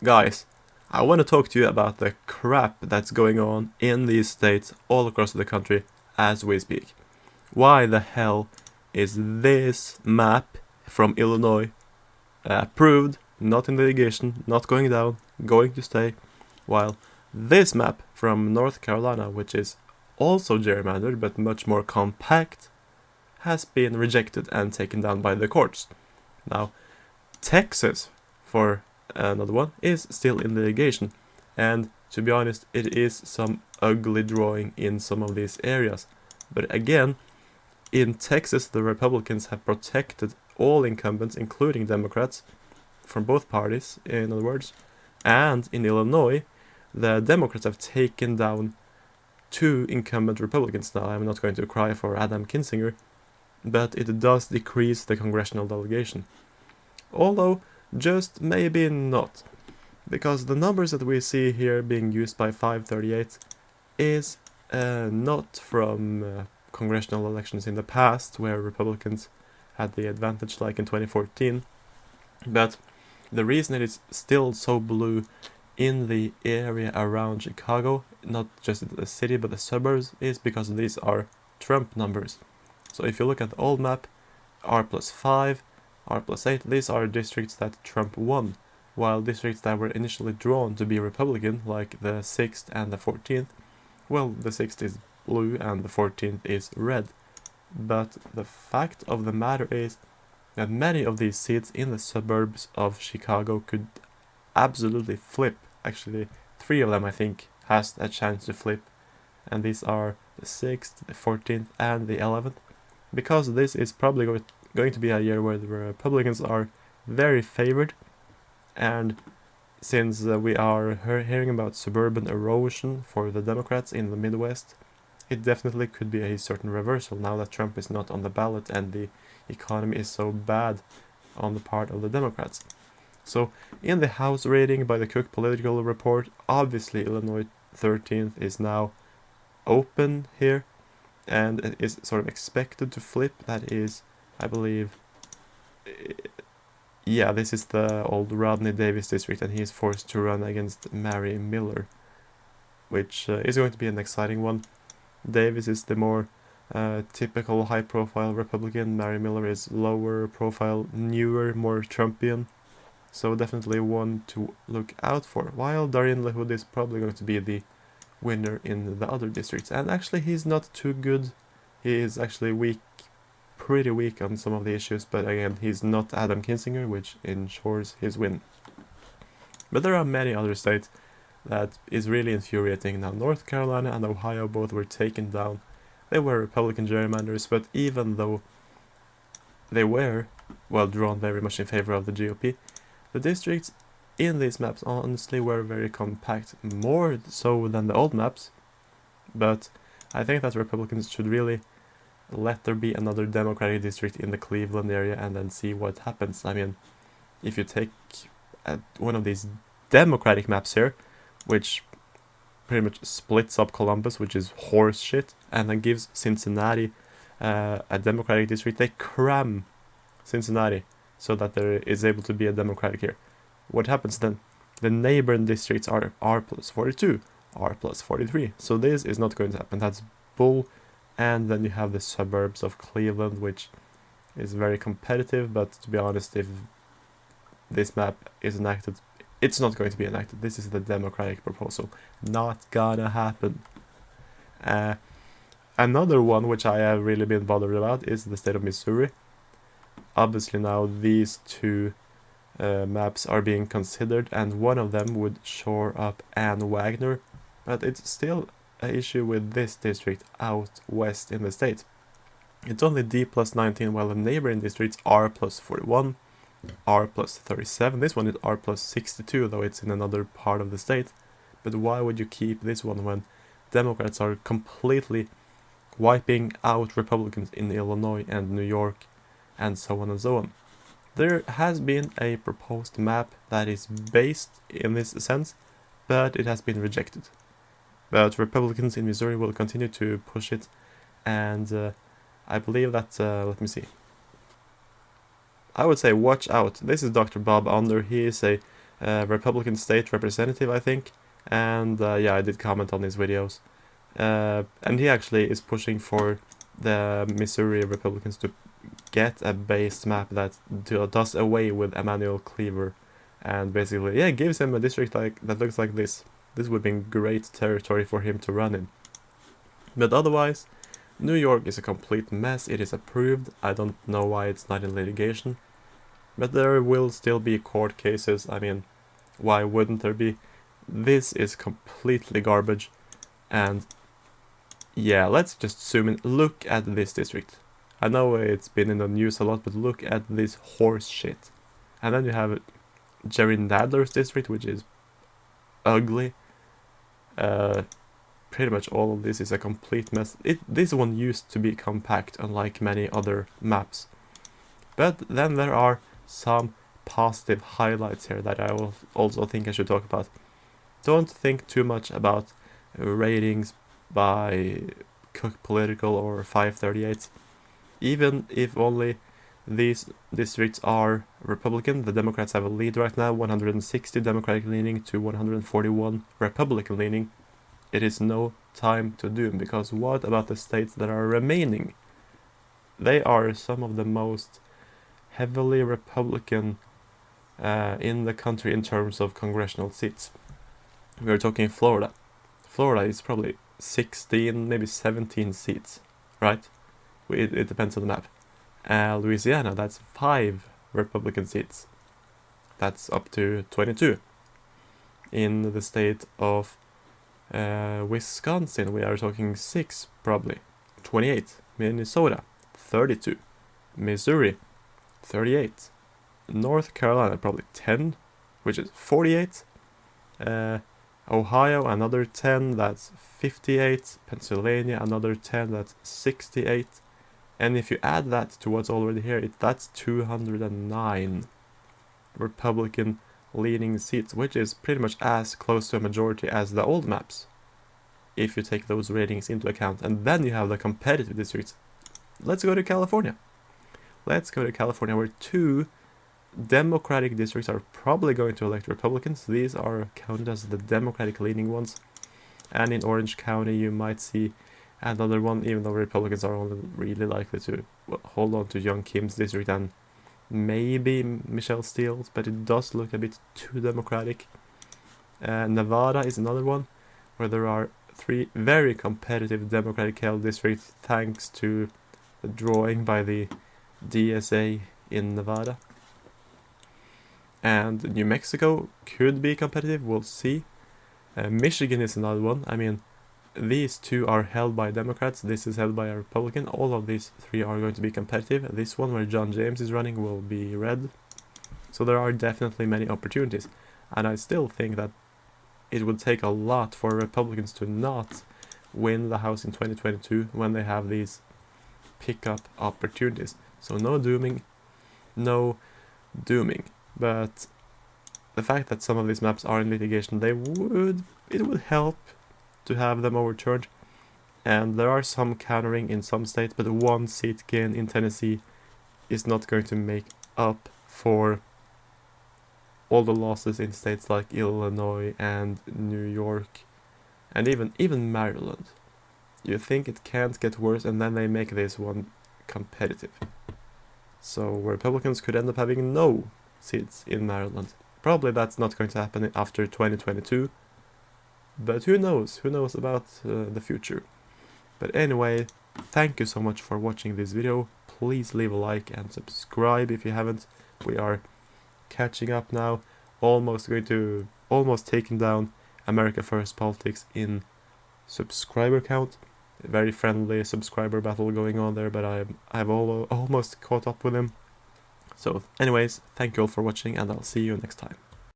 Guys, I want to talk to you about the crap that's going on in these states all across the country as we speak. Why the hell is this map from Illinois approved, not in litigation, not going down, going to stay, while this map from North Carolina, which is also gerrymandered but much more compact, has been rejected and taken down by the courts. Now, Texas, for another one, is still in litigation, and to be honest, it is some ugly drawing in some of these areas. But again, in Texas, the Republicans have protected all incumbents, including Democrats, from both parties, in other words, and in Illinois, the Democrats have taken down 2 incumbent Republicans. Now, I'm not going to cry for Adam Kinzinger, but it does decrease the congressional delegation. Although, just maybe not, because the numbers that we see here being used by 538 is not from congressional elections in the past, where Republicans had the advantage, like in 2014, but the reason it is still so blue in the area around Chicago, not just the city but the suburbs, is because these are Trump numbers. So if you look at the old map, R+5, R+8, these are districts that Trump won, while districts that were initially drawn to be Republican, like the 6th and the 14th, well, the 6th is blue and the 14th is red. But the fact of the matter is that many of these seats in the suburbs of Chicago could absolutely flip. Actually, 3 of them, I think, has a chance to flip, and these are the 6th, the 14th, and the 11th, because this is probably going to be a year where the Republicans are very favored, and since we are hearing about suburban erosion for the Democrats in the Midwest, it definitely could be a certain reversal now that Trump is not on the ballot and the economy is so bad on the part of the Democrats. So, in the House rating by the Cook Political Report, obviously Illinois 13th is now open here, and it is sort of expected to flip. That is, I believe, yeah, this is the old Rodney Davis district, and he is forced to run against Mary Miller, which is going to be an exciting one. Davis is the more typical high-profile Republican. Mary Miller is lower profile, newer, more Trumpian. So definitely one to look out for. While Darian LaHood is probably going to be the winner in the other districts. And actually he's not too good. He is actually weak, pretty weak on some of the issues. But again, he's not Adam Kinzinger, which ensures his win. But there are many other states that is really infuriating. Now, North Carolina and Ohio both were taken down. They were Republican gerrymanders, but even though they were, well, drawn very much in favor of the GOP, the districts in these maps honestly were very compact, more so than the old maps, but I think that Republicans should really let there be another Democratic district in the Cleveland area and then see what happens. I mean, if you take one of these Democratic maps here, which pretty much splits up Columbus, which is horse shit, and then gives Cincinnati a Democratic district, they cram Cincinnati so that there is able to be a Democratic here. What happens then? The neighboring districts are R+42, R+43, so this is not going to happen. That's bull. And then you have the suburbs of Cleveland, which is very competitive, but to be honest, if this map is enacted, it's not going to be enacted. This is the Democratic proposal. Not gonna happen. Another one which I have really been bothered about is the state of Missouri. Obviously now these 2 maps are being considered, and one of them would shore up Ann Wagner, but it's still an issue with this district out west in the state. It's only D+19, while the neighboring districts R+41, R+37. This one is R+62, though it's in another part of the state. But why would you keep this one when Democrats are completely wiping out Republicans in Illinois and New York, and so on and so on? There has been a proposed map that is based in this sense, but it has been rejected. But Republicans in Missouri will continue to push it, and I believe that, let me see. I would say watch out. This is Dr. Bob Under. He is a Republican state representative, I think. And yeah, I did comment on his videos. And he actually is pushing for the Missouri Republicans to get a base map that does away with Emmanuel Cleaver, and basically, yeah, gives him a district like that looks like this. This would be great territory for him to run in. But otherwise, New York is a complete mess. It is approved. I don't know why it's not in litigation, but there will still be court cases. I mean, why wouldn't there be? This is completely garbage. And yeah, let's just zoom in. Look at this district. I know it's been in the news a lot, but look at this horse shit. And then you have Jerry Nadler's district, which is ugly. Pretty much all of this is a complete mess. This one used to be compact, unlike many other maps. But then there are some positive highlights here that I will also think I should talk about. Don't think too much about ratings by Cook Political or 538. Even if only these districts are Republican, the Democrats have a lead right now, 160 Democratic leaning to 141 Republican leaning. It is no time to doom, because what about the states that are remaining? They are some of the most heavily Republican in the country in terms of congressional seats. We are talking Florida. Florida is probably 16, maybe 17 seats, right? It depends on the map. Louisiana, that's 5 Republican seats. That's up to 22. In the state of Wisconsin, we are talking 6, probably. 28. Minnesota, 32. Missouri, 38. North Carolina, probably 10, which is 48. Ohio, another 10, that's 58. Pennsylvania, another 10, that's 68. And if you add that to what's already here, that's 209 Republican leaning seats, which is pretty much as close to a majority as the old maps, if you take those ratings into account. And then you have the competitive districts. Let's go to California. Let's go to California, where 2 Democratic districts are probably going to elect Republicans. These are counted as the Democratic leaning ones. And in Orange County, you might see another one, even though Republicans are only really likely to hold on to Young Kim's district and maybe Michelle Steele's, but it does look a bit too Democratic. Nevada is another one, where there are 3 very competitive Democratic held districts thanks to the drawing by the DSA in Nevada. And New Mexico could be competitive, we'll see. Michigan is another one. I mean, these 2 are held by Democrats, this is held by a Republican. All of these 3 are going to be competitive. This one, where John James is running, will be red. So there are definitely many opportunities. And I still think that it would take a lot for Republicans to not win the House in 2022 when they have these pickup opportunities. So no dooming. But the fact that some of these maps are in litigation, it would help to have them overturned. And there are some countering in some states, but 1 seat gain in Tennessee is not going to make up for all the losses in states like Illinois and New York and even Maryland. You think it can't get worse, and then they make this one competitive. So Republicans could end up having no seats in Maryland. Probably that's not going to happen after 2022, but who knows? Who knows about the future? But anyway, thank you so much for watching this video. Please leave a like and subscribe if you haven't. We are catching up now, almost taking down America First Politics in subscriber count. A very friendly subscriber battle going on there, but I've almost caught up with him. So anyways, thank you all for watching, and I'll see you next time.